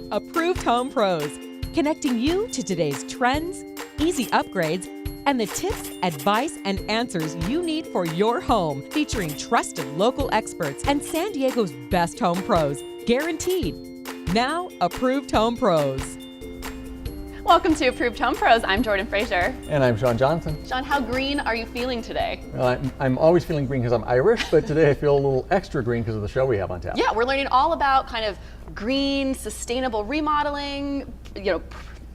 Approved Home Pros, connecting you to today's trends, easy upgrades, and the tips, advice, and answers you need for your home, featuring trusted local experts and San Diego's best home pros, guaranteed. Now, Approved Home Pros. Welcome to Approved Home Pros. I'm Jordan Fraser. And I'm Sean Johnson. Sean, how green are you feeling today? Well, I'm always feeling green because I'm Irish, but today I feel a little extra green because of the show we have on tap. Yeah, we're learning all about kind of green, sustainable remodeling,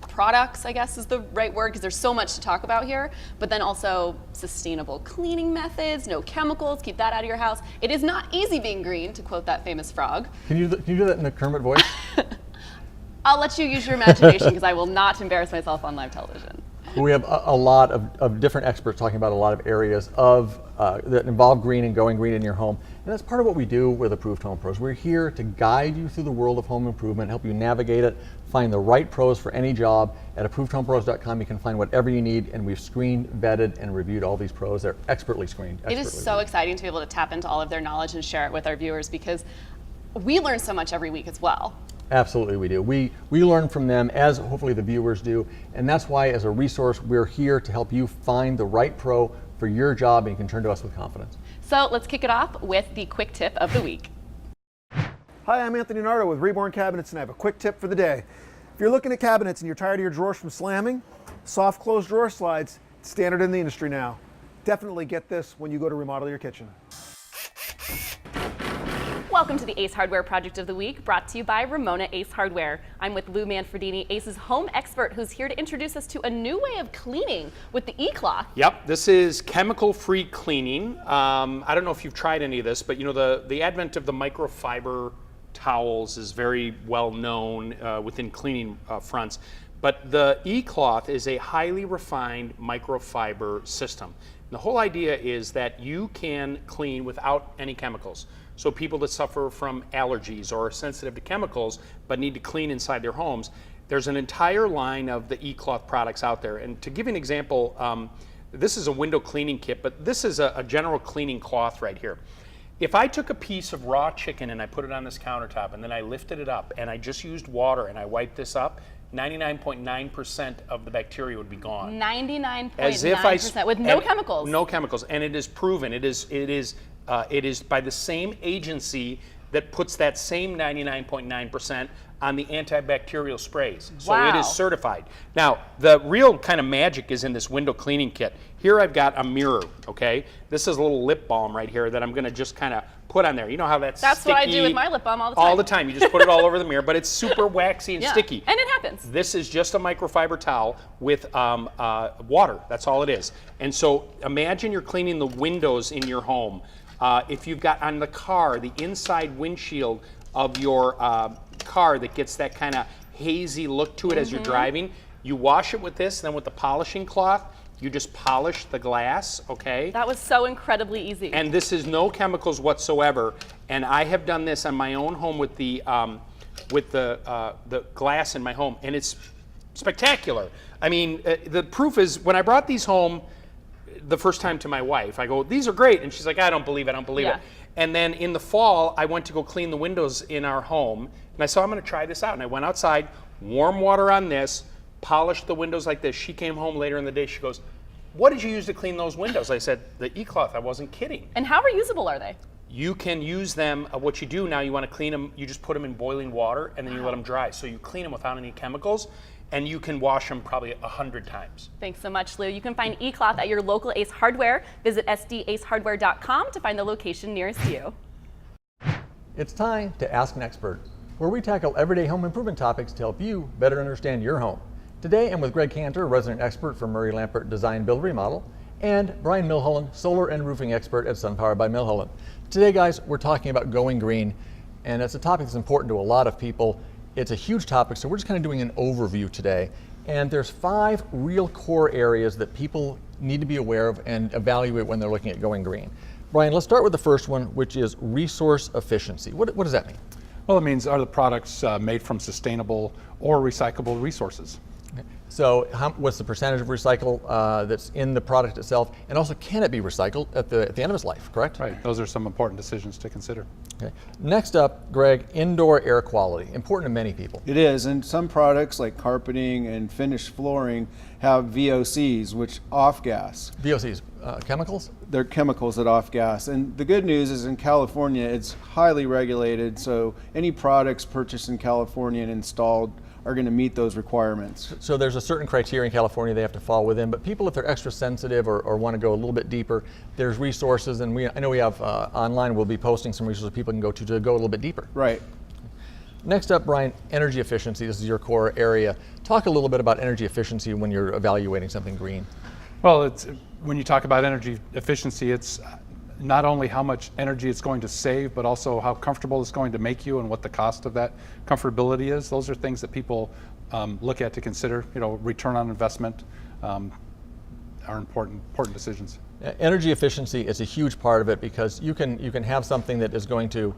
products, I guess is the right word, because there's so much to talk about here, but then also sustainable cleaning methods, no chemicals, keep that out of your house. It is not easy being green, to quote that famous frog. Can you do that in the Kermit voice? I'll let you use your imagination because I will not embarrass myself on live television. We have a lot of different experts talking about a lot of areas that involve green and going green in your home. And that's part of what we do with Approved Home Pros. We're here to guide you through the world of home improvement, help you navigate it, find the right pros for any job. At ApprovedHomePros.com you can find whatever you need, and we've screened, vetted, and reviewed all these pros. They're expertly screened. It is so exciting to be able to tap into all of their knowledge and share it with our viewers, because we learn so much every week as well. Absolutely we do. We learn from them, as hopefully the viewers do, and that's why as a resource we're here to help you find the right pro for your job, and you can turn to us with confidence. So let's kick it off with the quick tip of the week. Hi, I'm Anthony Nardo with Reborn Cabinets, and I have a quick tip for the day. If you're looking at cabinets and you're tired of your drawers from slamming, soft close drawer slides, it's standard in the industry now. Definitely get this when you go to remodel your kitchen. Welcome to the Ace Hardware Project of the Week, brought to you by Ramona Ace Hardware. I'm with Lou Manfredini, Ace's home expert, who's here to introduce us to a new way of cleaning with the E-Cloth. Yep, this is chemical-free cleaning. I don't know if you've tried any of this, but you know the advent of the microfiber towels is very well known within cleaning fronts. But the E-Cloth is a highly refined microfiber system. And the whole idea is that you can clean without any chemicals. So people that suffer from allergies or are sensitive to chemicals but need to clean inside their homes, there's an entire line of the E-Cloth products out there. And to give you an example, this is a window cleaning kit, but this is a general cleaning cloth right here. If I took a piece of raw chicken and I put it on this countertop and then I lifted it up and I just used water and I wiped this up, 99.9% of the bacteria would be gone. 99.9% with no chemicals. No chemicals, and it is proven. It is by the same agency that puts that same 99.9% on the antibacterial sprays. So Wow. it is certified. Now, the real kind of magic is in this window cleaning kit. Here I've got a mirror, okay? This is a little lip balm right here that I'm gonna just kind of put on there. You know how that's That's sticky? what I do with my lip balm all the time. All the time. You just put it all over the mirror, but it's super waxy and Yeah. sticky. And it happens. This is just a microfiber towel with water. That's all it is. And so imagine you're cleaning the windows in your home. If you've got on the car, the inside windshield of your car that gets that kind of hazy look to it as you're driving, you wash it with this, then with the polishing cloth, you just polish the glass, okay? That was so incredibly easy. And this is no chemicals whatsoever. And I have done this on my own home with the glass in my home, and it's spectacular. I mean, the proof is when I brought these home the first time to my wife, I go, these are great. And she's like, I don't believe it, I don't believe Yeah. it. And then in the fall, I went to go clean the windows in our home. And I said, I'm gonna try this out. And I went outside, warm water on this, polished the windows like this. She came home later in the day, she goes, what did you use to clean those windows? I said, the E-Cloth, I wasn't kidding. And how reusable are they? You can use them, what you do now, you wanna clean them, you just put them in boiling water and then you let them dry. So you clean them without any chemicals, and you can wash them probably 100 times. Thanks so much, Lou. You can find E-Cloth at your local Ace Hardware. Visit sdacehardware.com to find the location nearest you. It's time to Ask an Expert, where we tackle everyday home improvement topics to help you better understand your home. Today I'm with Greg Cantor, resident expert for Murray Lampert Design Build Remodel, and Brian Milholland, solar and roofing expert at SunPower by Milholland. Today, guys, we're talking about going green, and it's a topic that's important to a lot of people. It's a huge topic, so we're just kind of doing an overview today. And there's 5 real core areas that people need to be aware of and evaluate when they're looking at going green. Brian, let's start with the first one, which is resource efficiency. What does that mean? Well, it means are the products made from sustainable or recyclable resources? So what's the percentage of recycle that's in the product itself? And also, can it be recycled at the end of its life, correct? Right, those are some important decisions to consider. Okay. Next up, Greg, indoor air quality, important to many people. It is, and some products like carpeting and finished flooring have VOCs, which off-gas. VOCs, chemicals? They're chemicals that off-gas. And the good news is in California, it's highly regulated, so any products purchased in California and installed are going to meet those requirements. So there's a certain criteria in California they have to fall within, but people, if they're extra sensitive or want to go a little bit deeper, there's resources, and I know we have online, we'll be posting some resources people can go to go a little bit deeper. Right. Next up, Brian, energy efficiency. This is your core area. Talk a little bit about energy efficiency when you're evaluating something green. Well, when you talk about energy efficiency, it's not only how much energy it's going to save, but also how comfortable it's going to make you and what the cost of that comfortability is. Those are things that people look at to consider. Return on investment are important decisions. Energy efficiency is a huge part of it because you can have something that is going to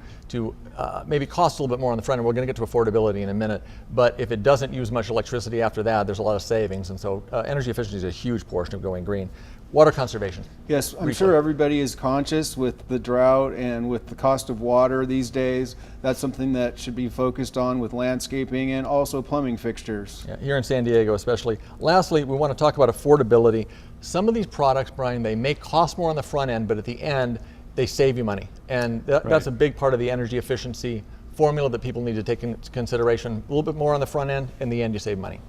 maybe cost a little bit more on the front end. We're going to get to affordability in a minute, but if it doesn't use much electricity after that, there's a lot of savings, and so energy efficiency is a huge portion of going green. Water conservation. Yes, I'm sure everybody is conscious with the drought and with the cost of water these days. That's something that should be focused on with landscaping and also plumbing fixtures. Yeah, here in San Diego especially. Lastly, we want to talk about affordability. Some of these products, Brian, they may cost more on the front end, but at the end, they save you money. And that's a big part of the energy efficiency formula that people need to take into consideration. A little bit more on the front end, in the end you save money.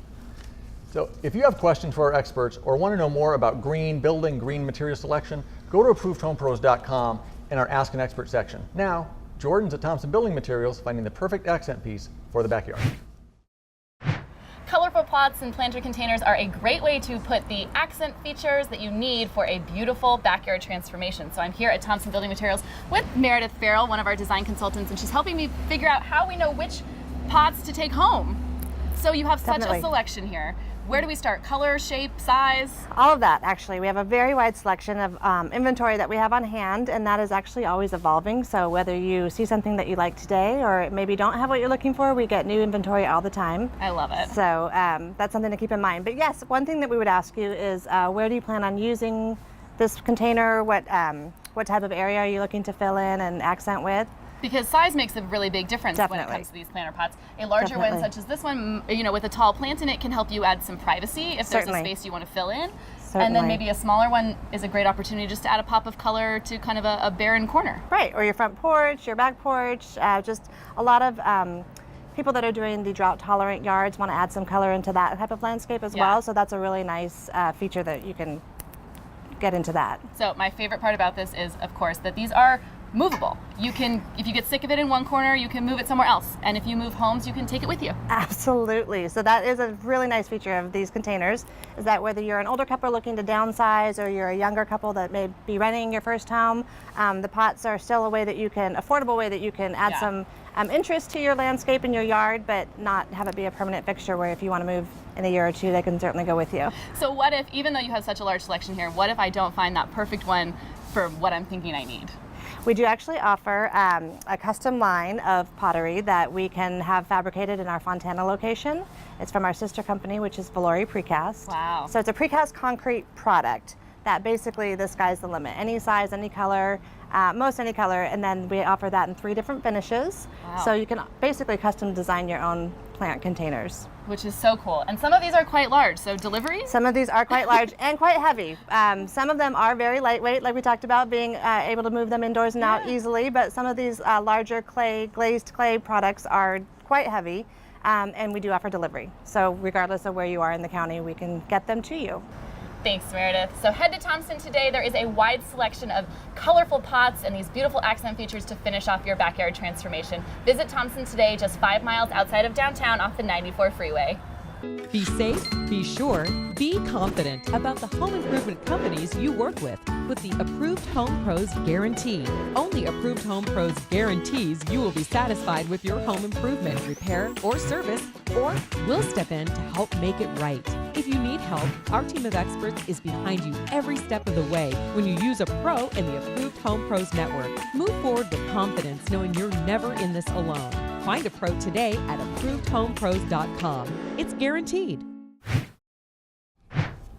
So if you have questions for our experts or want to know more about green building, green material selection, go to ApprovedHomePros.com in our Ask an Expert section. Now, Jordan's at Thompson Building Materials finding the perfect accent piece for the backyard. Colorful pots and planter containers are a great way to put the accent features that you need for a beautiful backyard transformation. So I'm here at Thompson Building Materials with Meredith Farrell, one of our design consultants, and she's helping me figure out how we know which pots to take home. So you have such a selection here. Where do we start? Color, shape, size? All of that, actually. We have a very wide selection of inventory that we have on hand, and that is actually always evolving. So whether you see something that you like today or maybe don't have what you're looking for, we get new inventory all the time. I love it. So that's something to keep in mind. But yes, one thing that we would ask you is where do you plan on using this container? What type of area are you looking to fill in and accent with? Because size makes a really big difference when it comes to these planter pots. A larger one, such as this one, with a tall plant in it, can help you add some privacy if there's a space you want to fill in. And then maybe a smaller one is a great opportunity just to add a pop of color to kind of a barren corner. Right, or your front porch, your back porch. Just a lot of people that are doing the drought-tolerant yards want to add some color into that type of landscape as well. So that's a really nice feature that you can get into that. So my favorite part about this is, of course, that these are movable. You can, if you get sick of it in one corner, you can move it somewhere else. And if you move homes, you can take it with you. Absolutely. So that is a really nice feature of these containers, is that whether you're an older couple looking to downsize or you're a younger couple that may be renting your first home, the pots are still a way that you can, affordable way that you can add some interest to your landscape in your yard, but not have it be a permanent fixture where if you want to move in a year or two, they can certainly go with you. So what if, even though you have such a large selection here, what if I don't find that perfect one for what I'm thinking I need? We do actually offer a custom line of pottery that we can have fabricated in our Fontana location. It's from our sister company, which is Valori Precast. Wow. So it's a precast concrete product that basically the sky's the limit. Any size, any color, most any color, and then we offer that in 3 different finishes. Wow. So you can basically custom design your own plant containers. Which is so cool. And some of these are quite large, so delivery? Some of these are quite large and quite heavy. Some of them are very lightweight, like we talked about, being able to move them indoors and out easily, but some of these larger glazed clay products are quite heavy, and we do offer delivery. So regardless of where you are in the county, we can get them to you. Thanks, Meredith. So head to Thompson today. There is a wide selection of colorful pots and these beautiful accent features to finish off your backyard transformation. Visit Thompson today, just 5 miles outside of downtown off the 94 freeway. Be safe, be sure, be confident about the home improvement companies you work with the Approved Home Pros Guarantee. Only Approved Home Pros guarantees you will be satisfied with your home improvement, repair, or service, or we'll step in to help make it right. If you need help, our team of experts is behind you every step of the way when you use a pro in the Approved Home Pros network. Move forward with confidence knowing you're never in this alone. Find a pro today at ApprovedHomePros.com. It's guaranteed.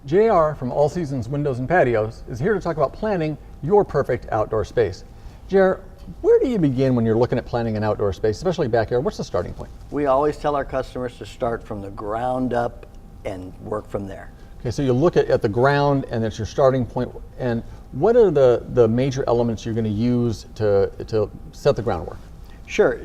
JR from All Seasons Windows and Patios is here to talk about planning your perfect outdoor space. JR, where do you begin when you're looking at planning an outdoor space, especially backyard? What's the starting point? We always tell our customers to start from the ground up and work from there. Okay, so you look at the ground and that's your starting point. And what are the major elements you're going to use to set the groundwork? Sure.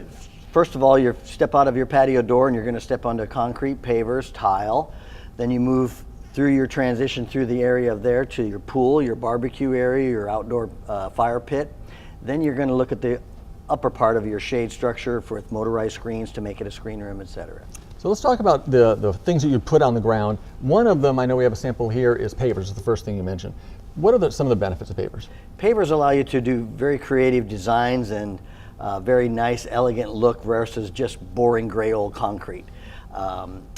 First of all, you step out of your patio door and you're going to step onto concrete, pavers, tile. Then you move through your transition through the area of there to your pool, your barbecue area, your outdoor fire pit. Then you're going to look at the upper part of your shade structure with motorized screens to make it a screen room, etc. So let's talk about the things that you put on the ground. One of them, I know we have a sample here, is pavers, is the first thing you mentioned. What are some of the benefits of pavers? Pavers allow you to do very creative designs and very nice, elegant look versus just boring gray old concrete.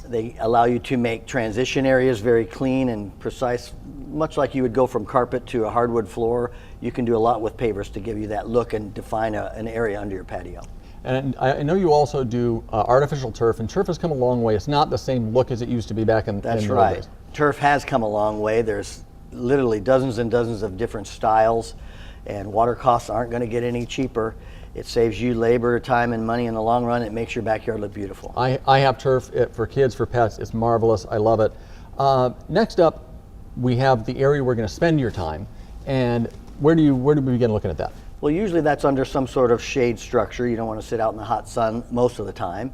They allow you to make transition areas very clean and precise, much like you would go from carpet to a hardwood floor. You can do a lot with pavers to give you that look and define an area under your patio. And I know you also do artificial turf, and turf has come a long way. It's not the same look as it used to be back in That's in the old right. days. Turf has come a long way. There's literally dozens and dozens of different styles, and water costs aren't going to get any cheaper. It saves you labor, time, and money in the long run. It makes your backyard look beautiful. I have turf for kids, for pets. It's marvelous. I love it. Next up, we have the area we're going to spend your time. And where do we begin looking at that? Well, usually that's under some sort of shade structure. You don't want to sit out in the hot sun most of the time.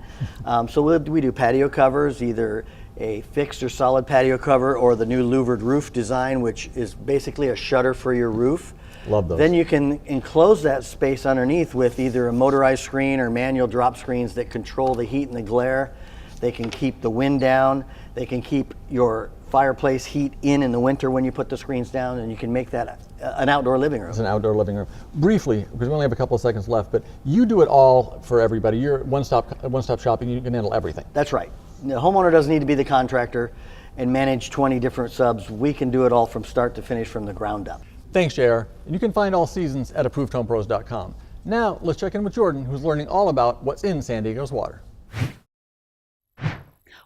So we do patio covers, either a fixed or solid patio cover or the new louvered roof design, which is basically a shutter for your roof. Love those. Then you can enclose that space underneath with either a motorized screen or manual drop screens that control the heat and the glare. They can keep the wind down. They can keep your fireplace heat in the winter when you put the screens down, and you can make that an outdoor living room. It's an outdoor living room. Briefly, because we only have a couple of seconds left, but you do it all for everybody. You're one-stop shopping. You can handle everything. That's right. The homeowner doesn't need to be the contractor and manage 20 different subs. We can do it all from start to finish from the ground up. Thanks, JR. And you can find All Seasons at ApprovedHomePros.com. Now, let's check in with Jordan, who's learning all about what's in San Diego's water.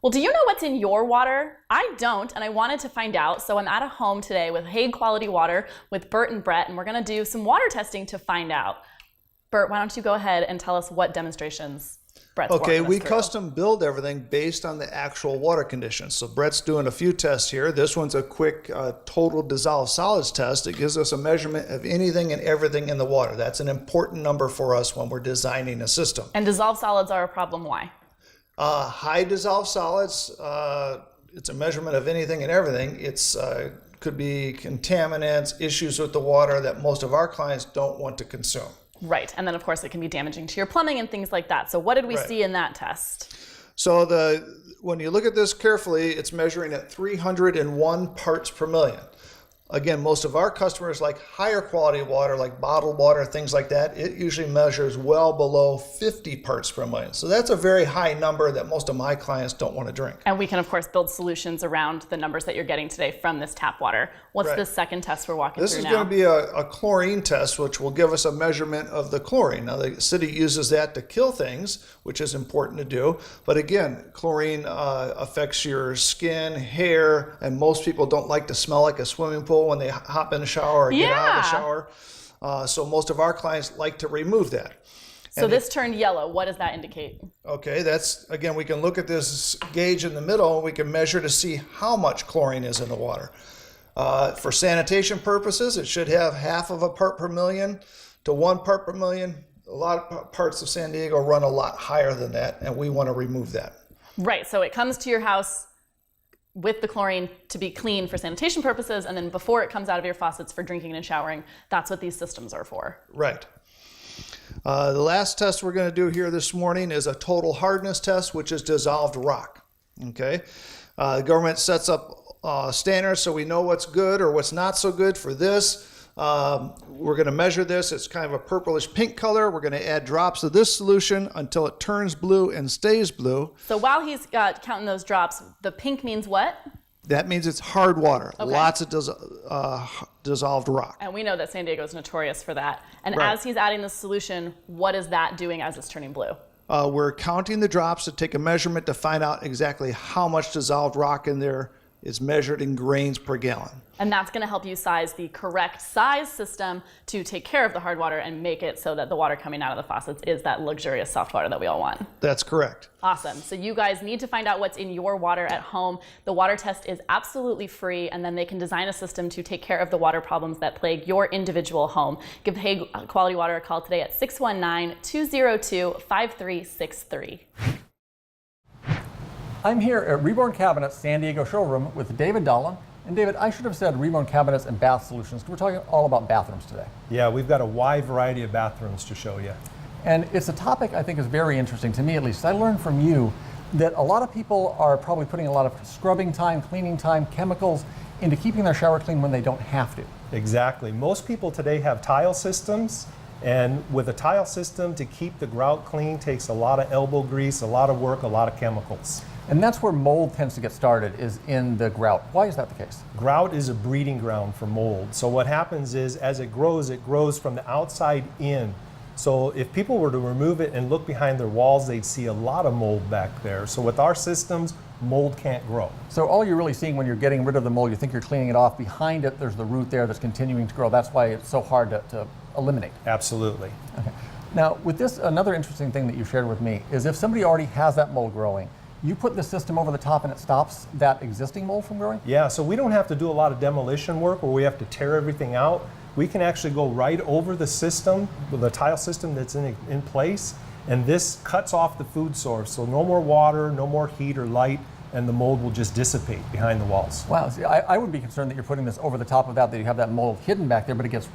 Well, do you know what's in your water? I don't, and I wanted to find out, so I'm at a home today with Hague Quality Water with Bert and Brett, and we're gonna do some water testing to find out. Bert, why don't you go ahead and tell us what demonstrations Brett's Okay, walking us we through. custom build everything based on the actual water conditions. So Brett's doing a few tests here. This one's a quick total dissolved solids test. It gives us a measurement of anything and everything in the water. That's an important number for us when we're designing a system. And dissolved solids are a problem, why? High dissolved solids, it's a measurement of anything and everything. It's could be contaminants, issues with the water that most of our clients don't want to consume. Right, and then of course it can be damaging to your plumbing and things like that. So what did we Right. see in that test? So when you look at this carefully, it's measuring at 301 parts per million. Again, most of our customers like higher quality water, like bottled water, things like that. It usually measures well below 50 parts per million. So that's a very high number that most of my clients don't want to drink. And we can of course build solutions around the numbers that you're getting today from this tap water. What's Right. the second test we're walking This through is now? going to be a chlorine test, which will give us a measurement of the chlorine. Now, the city uses that to kill things, which is important to do. But again, chlorine affects your skin, hair, and most people don't like to smell like a swimming pool when they hop in the shower or get out of the Yeah. shower. So most of our clients like to remove that. So this turned yellow. What does that indicate? Okay, that's, again, we can look at this gauge in the middle and we can measure to see how much chlorine is in the water. For sanitation purposes, it should have half of a part per million to 1 part per million. A lot of parts of San Diego run a lot higher than that, and we want to remove that. Right, so it comes to your house with the chlorine to be clean for sanitation purposes, and then before it comes out of your faucets for drinking and showering, that's what these systems are for. Right. The last test we're going to do here this morning is a total hardness test, which is dissolved rock. Okay. The government sets up standards so we know what's good or what's not so good for this. We're going to measure this. It's kind of a purplish pink color. We're going to add drops of this solution until it turns blue and stays blue. So while he's counting those drops, the pink means what? That means it's hard water. Okay. Lots of dissolved rock. And we know that San Diego is notorious for that. And Right. as he's adding the solution, what is that doing as it's turning blue? We're counting the drops to take a measurement to find out exactly how much dissolved rock in there is measured in grains per gallon. And that's going to help you size the correct size system to take care of the hard water and make it so that the water coming out of the faucets is that luxurious soft water that we all want. That's correct. Awesome. So you guys need to find out what's in your water at home. The water test is absolutely free, and then they can design a system to take care of the water problems that plague your individual home. Give Hague Quality Water a call today at 619-202-5363. I'm here at Reborn Cabinets San Diego showroom with David Dolan. And David, I should have said Reborn Cabinets and Bath Solutions, because we're talking all about bathrooms today. Yeah, we've got a wide variety of bathrooms to show you. And it's a topic I think is very interesting, to me at least. I learned from you that a lot of people are probably putting a lot of scrubbing time, cleaning time, chemicals into keeping their shower clean when they don't have to. Exactly. Most people today have tile systems, and with a tile system, to keep the grout clean takes a lot of elbow grease, a lot of work, a lot of chemicals. And that's where mold tends to get started, is in the grout. Why is that the case? Grout is a breeding ground for mold. So what happens is, as it grows from the outside in. So if people were to remove it and look behind their walls, they'd see a lot of mold back there. So with our systems, mold can't grow. So all you're really seeing when you're getting rid of the mold, you think you're cleaning it off. Behind it, there's the root there that's continuing to grow. That's why it's so hard to eliminate. Absolutely. Okay. Now, with this, another interesting thing that you shared with me is if somebody already has that mold growing, you put the system over the top and it stops that existing mold from growing? Yeah, so we don't have to do a lot of demolition work where we have to tear everything out. We can actually go right over the system, the tile system that's in place, and this cuts off the food source. So no more water, no more heat or light, and the mold will just dissipate behind the walls. Wow, see, I would be concerned that you're putting this over the top of that you have that mold hidden back there, but it kills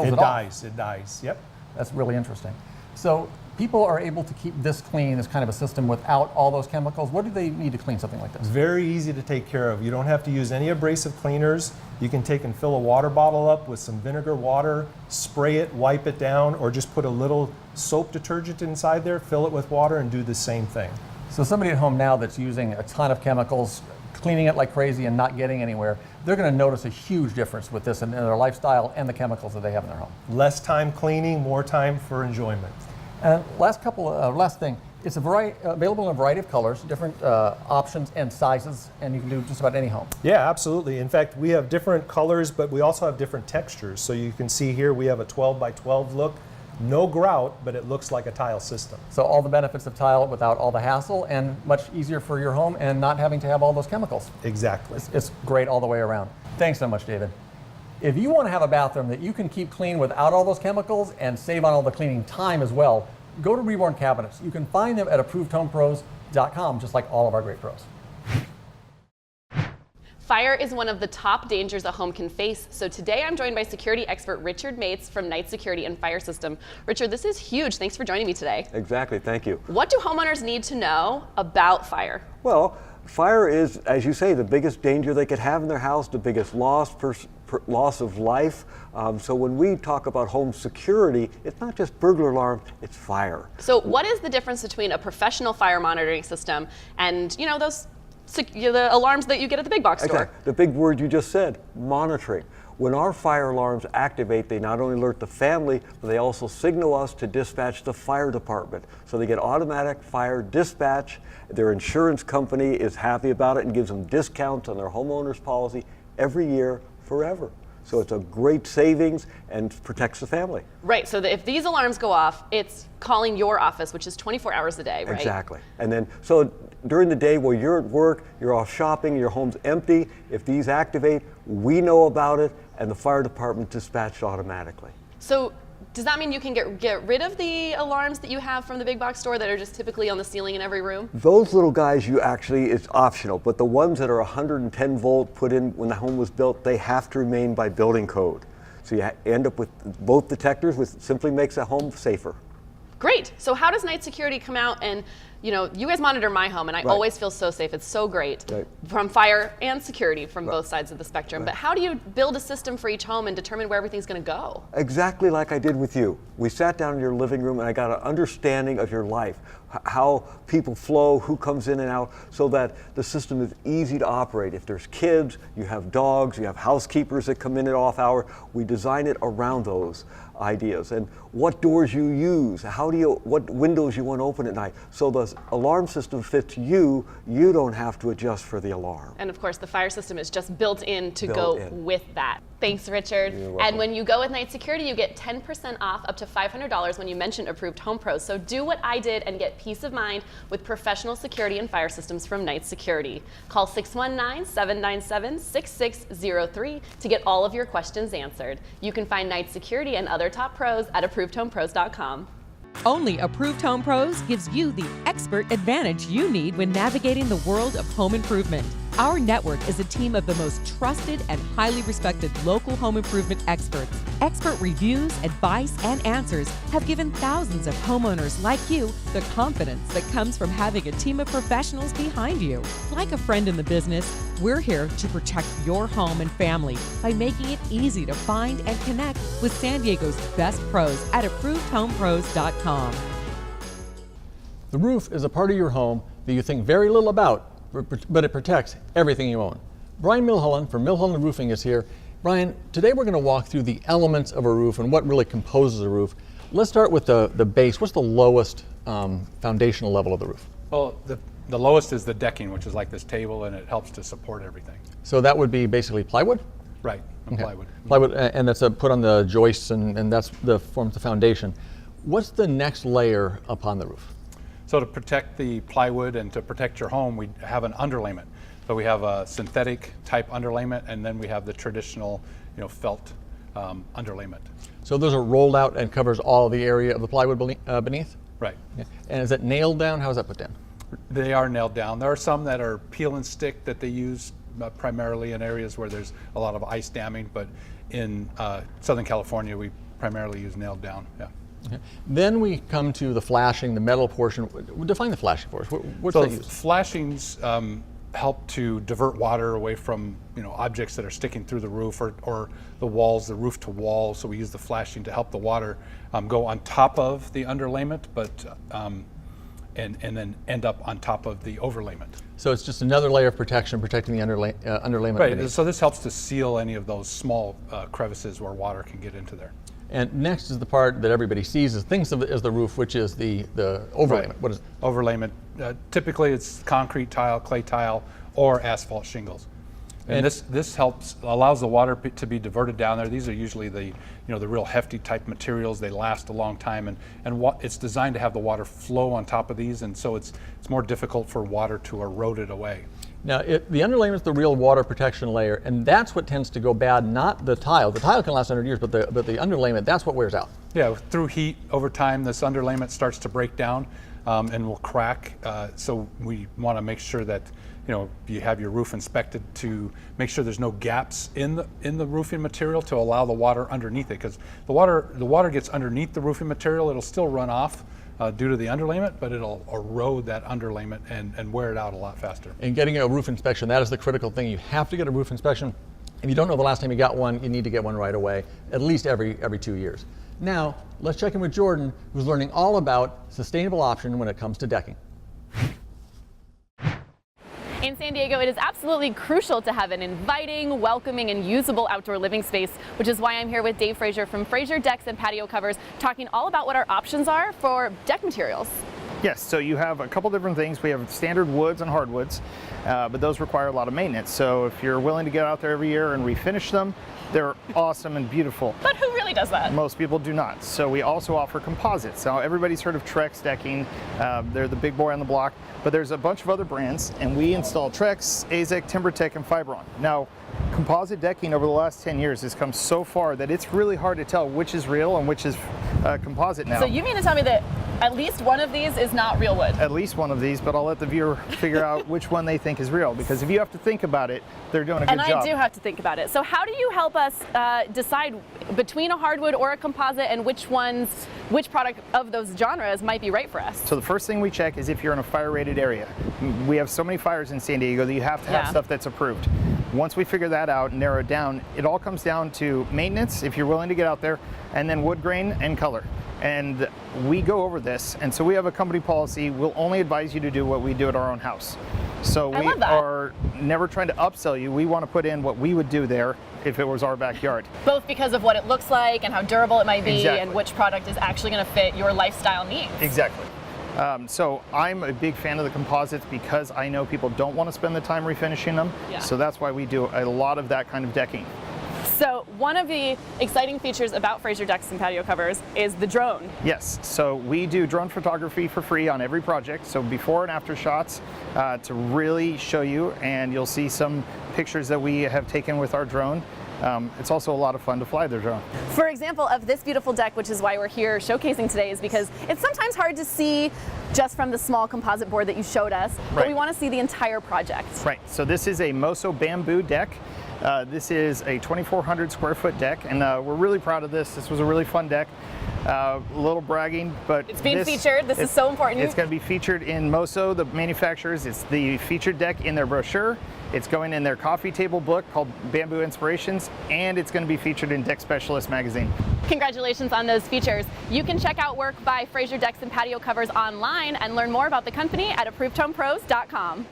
it off. It dies, yep. That's really interesting. So people are able to keep this clean, this kind of a system, without all those chemicals. What do they need to clean something like this? Very easy to take care of. You don't have to use any abrasive cleaners. You can take and fill a water bottle up with some vinegar water, spray it, wipe it down, or just put a little soap detergent inside there, fill it with water, and do the same thing. So somebody at home now that's using a ton of chemicals, cleaning it like crazy and not getting anywhere, they're going to notice a huge difference with this in their lifestyle and the chemicals that they have in their home. Less time cleaning, more time for enjoyment. And last thing, it's available in a variety of colors, different options and sizes, and you can do just about any home. Yeah, absolutely. In fact, we have different colors, but we also have different textures. So you can see here we have a 12 by 12 look. No grout, but it looks like a tile system. So all the benefits of tile without all the hassle, and much easier for your home and not having to have all those chemicals. Exactly. It's great all the way around. Thanks so much, David. If you want to have a bathroom that you can keep clean without all those chemicals and save on all the cleaning time as well, go to Reborn Cabinets. You can find them at ApprovedHomePros.com, just like all of our great pros. Fire is one of the top dangers a home can face, so today I'm joined by security expert Richard Mates from Knight Security and Fire System. Richard, this is huge. Thanks for joining me today. Exactly, thank you. What do homeowners need to know about fire? Well, fire is, as you say, the biggest danger they could have in their house, the biggest loss of life. So when we talk about home security, it's not just burglar alarm, it's fire. So what is the difference between a professional fire monitoring system and, the alarms that you get at the big box store? Exactly. The big word you just said, monitoring. When our fire alarms activate, they not only alert the family, but they also signal us to dispatch the fire department. So they get automatic fire dispatch. Their insurance company is happy about it and gives them discounts on their homeowner's policy every year, forever. So it's a great savings and protects the family. Right, so if these alarms go off, it's calling your office, which is 24 hours a day, right? Exactly. And then, so during the day while you're at work, you're off shopping, your home's empty, if these activate, we know about it, and the fire department dispatched automatically. So does that mean you can get rid of the alarms that you have from the big box store that are just typically on the ceiling in every room? Those little guys, it's optional, but the ones that are 110 volt put in when the home was built, they have to remain by building code. So you end up with both detectors, which simply makes a home safer. Great. So how does Knight Security come out and, you guys monitor my home, and I always feel so safe. It's so great from fire and security from both sides of the spectrum. But how do you build a system for each home and determine where everything's going to go? Exactly like I did with you. We sat down in your living room and I got an understanding of your life, how people flow, who comes in and out, so that the system is easy to operate. If there's kids, you have dogs, you have housekeepers that come in at off hour, we design it around those ideas. And what doors you use, what windows you want to open at night. So the because alarm system fits you, you don't have to adjust for the alarm. And of course, the fire system is just built in to Built go in. with that. Thanks, Richard. You're welcome. And when you go with Night Security, you get 10% off up to $500 when you mention Approved Home Pros. So do what I did and get peace of mind with professional security and fire systems from Night Security. Call 619-797-6603 to get all of your questions answered. You can find Night Security and other top pros at ApprovedHomePros.com. Only Approved Home Pros gives you the expert advantage you need when navigating the world of home improvement. Our network is a team of the most trusted and highly respected local home improvement experts. Expert reviews, advice, and answers have given thousands of homeowners like you the confidence that comes from having a team of professionals behind you. Like a friend in the business, we're here to protect your home and family by making it easy to find and connect with San Diego's best pros at ApprovedHomePros.com. The roof is a part of your home that you think very little about, but it protects everything you own. Brian Milholland from Milholland Roofing is here. Brian, today we're going to walk through the elements of a roof and what really composes a roof. Let's start with the base. What's the lowest foundational level of the roof? Well, the lowest is the decking, which is like this table, and it helps to support everything. So that would be basically plywood? Right, and plywood. Plywood, and that's put on the joists, and that's forms the foundation. What's the next layer upon the roof? So to protect the plywood and to protect your home, we have an underlayment. So we have a synthetic type underlayment, and then we have the traditional, felt underlayment. So those are rolled out and covers all the area of the plywood beneath? Right. Yeah. And is it nailed down? How is that put down? They are nailed down. There are some that are peel and stick that they use primarily in areas where there's a lot of ice damming, but in Southern California, we primarily use nailed down. Yeah. Okay. Then we come to the flashing, the metal portion. Define the flashing for us. What's So that used? flashings help to divert water away from objects that are sticking through the roof or the walls, the roof to wall. So we use the flashing to help the water go on top of the underlayment, but and then end up on top of the overlayment. So it's just another layer of protection, protecting the underlayment. Right. beneath. So this helps to seal any of those small crevices where water can get into there. And next is the part that everybody sees, thinks of it as the roof, which is the overlayment. Right. What is it? Overlayment. Typically it's concrete tile, clay tile, or asphalt shingles. And this allows the water to be diverted down there. These are usually the real hefty type materials. They last a long time, and it's designed to have the water flow on top of these, and so it's more difficult for water to erode it away. Now, the underlayment is the real water protection layer, and that's what tends to go bad, not the tile. The tile can last 100 years, but the underlayment, that's what wears out. Yeah, through heat over time, this underlayment starts to break down and will crack. So we want to make sure that you have your roof inspected to make sure there's no gaps in the roofing material to allow the water underneath it. Because the water gets underneath the roofing material, it'll still run off due to the underlayment, but it'll erode that underlayment and wear it out a lot faster. And getting a roof inspection, that is the critical thing. You have to get a roof inspection. If you don't know the last time you got one, you need to get one right away, at least every 2 years. Now, let's check in with Jordan, who's learning all about sustainable option when it comes to decking. In San Diego, it is absolutely crucial to have an inviting, welcoming, and usable outdoor living space, which is why I'm here with Dave Frazier from Frazier Decks and Patio Covers, talking all about what our options are for deck materials. Yes, so you have a couple different things. We have standard woods and hardwoods, but those require a lot of maintenance. So if you're willing to get out there every year and refinish them, they're awesome and beautiful. But who really does that? Most people do not. So we also offer composites. Now everybody's heard of Trex decking. They're the big boy on the block, but there's a bunch of other brands, and we install Trex, AZEK, TimberTech, and Fibron. Now, composite decking over the last 10 years has come so far that it's really hard to tell which is real and which is composite now. So you mean to tell me that at least one of these is not real wood? At least one of these, but I'll let the viewer figure out which one they think is real, because if you have to think about it, they're doing a good job. And I do have to think about it. So how do you help us decide between a hardwood or a composite and which product of those genres might be right for us? So the first thing we check is if you're in a fire-rated area. We have so many fires in San Diego that you have to have stuff that's approved. Once we figure that out and narrow it down, it all comes down to maintenance, if you're willing to get out there, and then wood grain and color. And we go over this, and so we have a company policy. We'll only advise you to do what we do at our own house. So we are never trying to upsell you. We want to put in what we would do there if it was our backyard. Both because of what it looks like and how durable it might be, Exactly. and which product is actually going to fit your lifestyle needs. Exactly. So I'm a big fan of the composites because I know people don't want to spend the time refinishing them. Yeah. So that's why we do a lot of that kind of decking. So one of the exciting features about Fraser Decks and Patio Covers is the drone. Yes, so we do drone photography for free on every project. So before and after shots to really show you, and you'll see some pictures that we have taken with our drone. It's also a lot of fun to fly the drone. For example of this beautiful deck, which is why we're here showcasing today, is because it's sometimes hard to see just from the small composite board that you showed us, but Right. we want to see the entire project. Right, so this is a Moso bamboo deck. This is a 2,400 square foot deck, and we're really proud of this. This was a really fun deck. A little bragging, but It's being featured. This is so important. It's going to be featured in Moso, the manufacturers. It's the featured deck in their brochure. It's going in their coffee table book called Bamboo Inspirations, and it's going to be featured in Deck Specialist magazine. Congratulations on those features. You can check out work by Fraser Decks and Patio Covers online and learn more about the company at ApprovedHomePros.com.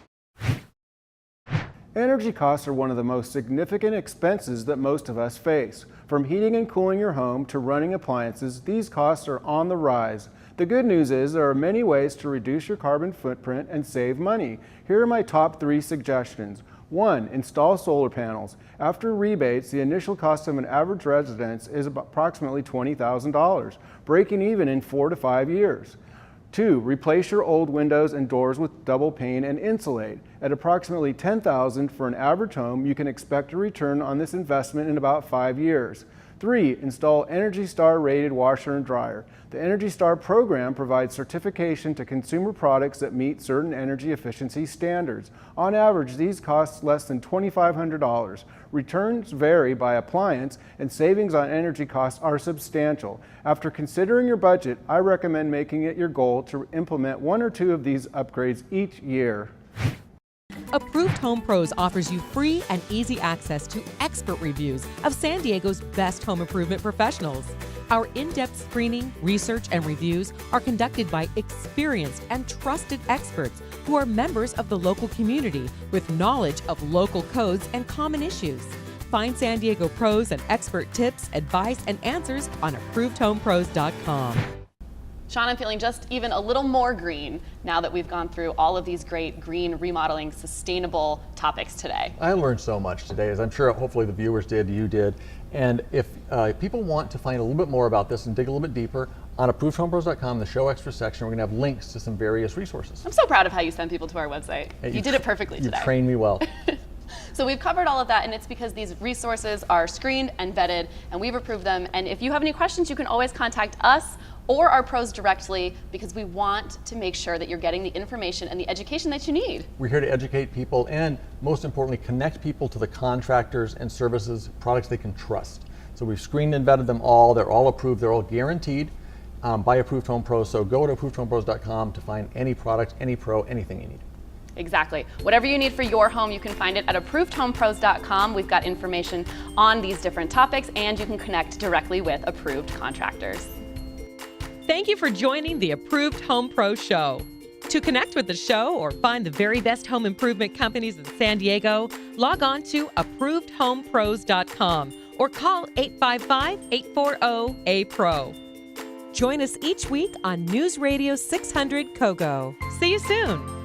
Energy costs are one of the most significant expenses that most of us face. From heating and cooling your home to running appliances, these costs are on the rise. The good news is there are many ways to reduce your carbon footprint and save money. Here are my top 3 suggestions. 1. Install solar panels. After rebates, the initial cost of an average residence is approximately $20,000, breaking even in 4 to 5 years. 2. Replace your old windows and doors with double pane and insulate. At approximately $10,000 for an average home, you can expect a return on this investment in about 5 years. 3. Install Energy Star rated washer and dryer. The Energy Star program provides certification to consumer products that meet certain energy efficiency standards. On average, these cost less than $2,500. Returns vary by appliance, and savings on energy costs are substantial. After considering your budget, I recommend making it your goal to implement 1 or 2 of these upgrades each year. Approved Home Pros offers you free and easy access to expert reviews of San Diego's best home improvement professionals. Our in-depth screening, research, and reviews are conducted by experienced and trusted experts who are members of the local community with knowledge of local codes and common issues. Find San Diego pros and expert tips, advice, and answers on ApprovedHomePros.com. Sean, I'm feeling just even a little more green now that we've gone through all of these great green remodeling sustainable topics today. I learned so much today, as I'm sure hopefully the viewers did, you did. And if people want to find a little bit more about this and dig a little bit deeper, on ApprovedHomePros.com, the Show Extra section, we're going to have links to some various resources. I'm so proud of how you send people to our website. You did it perfectly today. You trained me well. So we've covered all of that, and it's because these resources are screened and vetted, and we've approved them. And if you have any questions, you can always contact us or our pros directly, because we want to make sure that you're getting the information and the education that you need. We're here to educate people and, most importantly, connect people to the contractors and services, products they can trust. So we've screened and vetted them all. They're all approved. They're all guaranteed by Approved Home Pros. So go to ApprovedHomePros.com to find any product, any pro, anything you need. Exactly. Whatever you need for your home, you can find it at ApprovedHomePros.com. We've got information on these different topics, and you can connect directly with approved contractors. Thank you for joining the Approved Home Pro Show. To connect with the show or find the very best home improvement companies in San Diego, log on to ApprovedHomePros.com or call 855-840-APRO. Join us each week on News Radio 600 KOGO. See you soon.